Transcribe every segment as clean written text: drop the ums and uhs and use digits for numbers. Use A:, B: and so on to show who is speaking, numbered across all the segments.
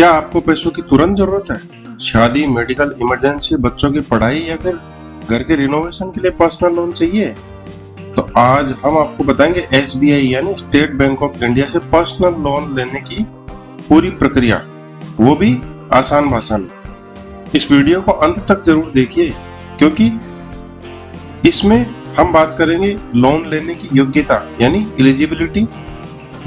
A: क्या आपको पैसों की तुरंत जरूरत है? शादी, मेडिकल, इमरजेंसी, बच्चों की पढ़ाई या फिर घर के रिनोवेशन के लिए पर्सनल लोन चाहिए? तो आज हम आपको बताएंगे SBI यानी स्टेट बैंक ऑफ इंडिया से पर्सनल लोन लेने की पूरी प्रक्रिया, वो भी आसान भाषा में। इस वीडियो को अंत तक जरूर देखिए क्योंकि इसमें हम बात करेंगे लोन लेने की योग्यता यानी एलिजिबिलिटी,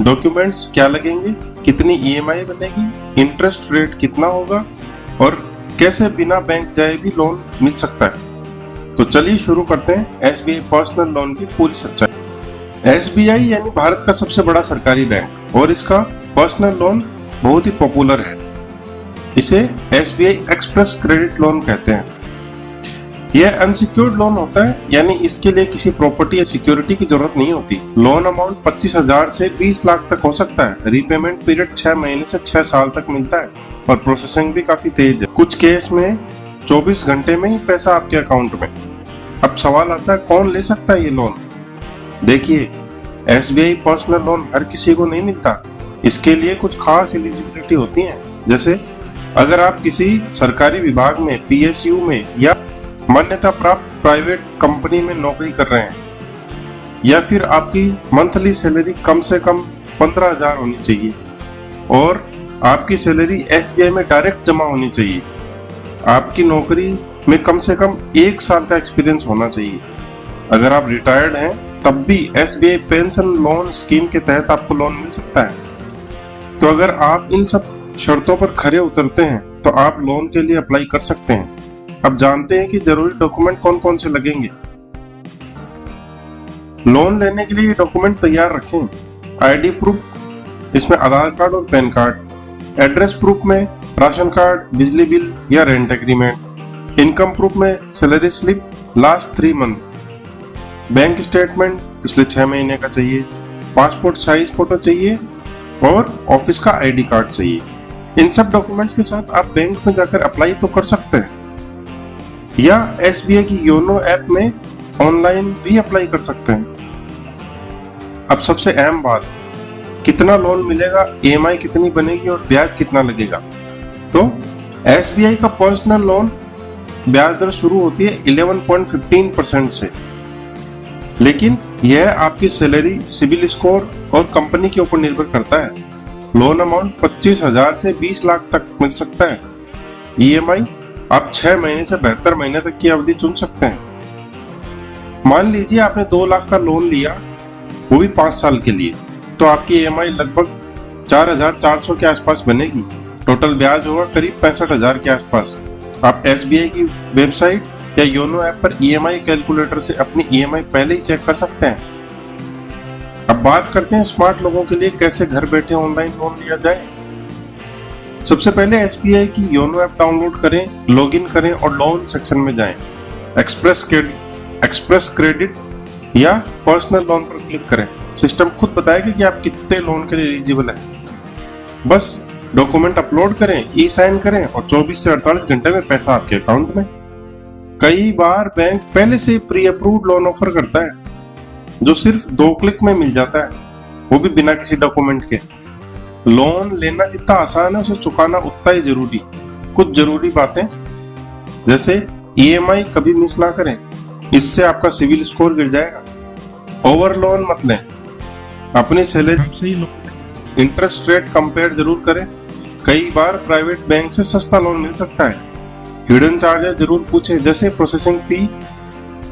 A: डॉक्यूमेंट्स क्या लगेंगे, कितनी EMI बनेगी, इंटरेस्ट रेट कितना होगा और कैसे बिना बैंक जाए भी लोन मिल सकता है। तो चलिए शुरू करते हैं SBI पर्सनल लोन की पूरी सच्चाई। SBI यानी भारत का सबसे बड़ा सरकारी बैंक और इसका पर्सनल लोन बहुत ही पॉपुलर है। इसे SBI एक्सप्रेस क्रेडिट लोन कहते हैं। यह अनसिक्योर्ड लोन होता है यानी इसके लिए किसी प्रॉपर्टी या सिक्योरिटी की जरूरत नहीं होती। लोन अमाउंट 25,000 से 20 लाख तक हो सकता है। रीपेमेंट पीरियड 6 महीने से 6 साल तक मिलता है और प्रोसेसिंग भी काफी तेज है। कुछ केस में 24 घंटे में ही पैसा आपके अकाउंट में। अब सवाल आता है कौन ले सकता है ये लोन? देखिए, SBI पर्सनल लोन हर किसी को नहीं मिलता। इसके लिए कुछ खास एलिजिबिलिटी होती है। जैसे अगर आप किसी सरकारी विभाग में, PSU में या मान्यता प्राप्त प्राइवेट कंपनी में नौकरी कर रहे हैं या फिर आपकी मंथली सैलरी कम से कम 15,000 होनी चाहिए और आपकी सैलरी SBI में डायरेक्ट जमा होनी चाहिए। आपकी नौकरी में कम से कम 1 साल का एक्सपीरियंस होना चाहिए। अगर आप रिटायर्ड हैं तब भी SBI पेंशन लोन स्कीम के तहत आपको लोन मिल सकता है। तो अगर आप इन सब शर्तों पर खरे उतरते हैं तो आप लोन के लिए अप्लाई कर सकते हैं। अब जानते हैं कि जरूरी डॉक्यूमेंट कौन कौन से लगेंगे। लोन लेने के लिए डॉक्यूमेंट तैयार रखें। ID प्रूफ, इसमें आधार कार्ड और पैन कार्ड। एड्रेस प्रूफ में राशन कार्ड, बिजली बिल या रेंट एग्रीमेंट। इनकम प्रूफ में salary slip last 3 month. Bank statement पिछले 6 महीने का चाहिए। पासपोर्ट साइज फोटो चाहिए और ऑफिस का ID कार्ड चाहिए। इन सब डॉक्यूमेंट्स के साथ आप बैंक में जाकर अप्लाई तो कर सकते हैं या SBI की योनो ऐप में ऑनलाइन भी अप्लाई कर सकते हैं। अब सबसे अहम बात, कितना लोन मिलेगा, EMI कितनी बनेगी और ब्याज कितना लगेगा। तो SBI का पर्सनल लोन ब्याज दर शुरू होती है 11.15% से, लेकिन यह आपकी सैलरी, सिविल स्कोर और कंपनी के ऊपर निर्भर करता है। लोन अमाउंट 25,000 से 20 लाख तक मिल सकता है। EMI आप 6 महीने से 72 महीने तक की अवधि चुन सकते हैं। मान लीजिए आपने 2 लाख का लोन लिया, वो भी 5 साल के लिए, तो आपकी EMI लगभग 4,400 के आसपास बनेगी। टोटल ब्याज होगा करीब 65,000 के आसपास। आप SBI की वेबसाइट या योनो ऐप पर EMI कैलकुलेटर से अपनी EMI पहले ही चेक कर सकते हैं। अब बात करते हैं स्मार्ट लोगों के लिए कैसे घर बैठे ऑनलाइन लोन लिया जाए। सबसे पहले SBI की योनो ऐप डाउनलोड करें, लॉगिन करें और लोन सेक्शन में जाएं। एक्सप्रेस क्रेडिट या पर्सनल लोन पर क्लिक करें। सिस्टम खुद बताएगा कि आप कितने लोन के लिए एलिजिबल हैं। बस डॉक्यूमेंट अपलोड करें, ई-साइन करें और 24 से 48 घंटे में पैसा आपके अकाउंट में। कई बार बैंक पहले से प्री अप्रूव्ड लोन ऑफर करता है जो सिर्फ 2 क्लिक में मिल जाता है, वो भी बिना किसी डॉक्यूमेंट के। लोन लेना जितना आसान है उसे चुकाना उतना ही जरूरी। कुछ जरूरी बातें जैसे EMI कभी मिस ना करें, इससे आपका सिविल स्कोर गिर जाएगा। ओवर लोन मत लें, अपनी सैलरी से ही लोन। इंटरेस्ट रेट कंपेयर जरूर करें, कई बार प्राइवेट बैंक से सस्ता लोन मिल सकता है। हिडन चार्जेस जरूर पूछें जैसे processing fee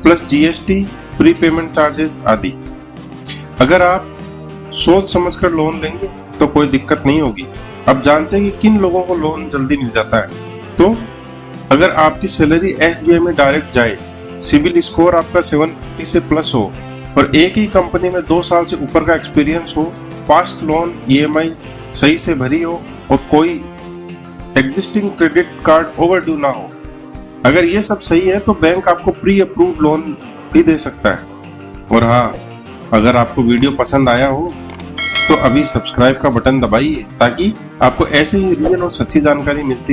A: plus GST, pre payment charges आदि। अगर आप सोच समझकर लोन लेंगे तो कोई दिक्कत नहीं होगी। अब जानते हैं कि किन लोगों को लोन जल्दी मिल जाता है। तो अगर आपकी सैलरी SBI में डायरेक्ट जाए, सिविल स्कोर आपका 750 से प्लस हो और एक ही कंपनी में 2 साल से ऊपर का एक्सपीरियंस हो, पास्ट लोन EMI सही से भरी हो और कोई एग्जिस्टिंग क्रेडिट कार्ड ओवरड्यू ना हो, अगर ये सब सही है तो बैंक आपको प्री अप्रूव्ड लोन भी दे सकता है। और हाँ, अगर आपको वीडियो पसंद आया हो तो अभी सब्सक्राइब का बटन दबाइए ताकि आपको ऐसे ही रियल और सच्ची जानकारी मिलती रहे।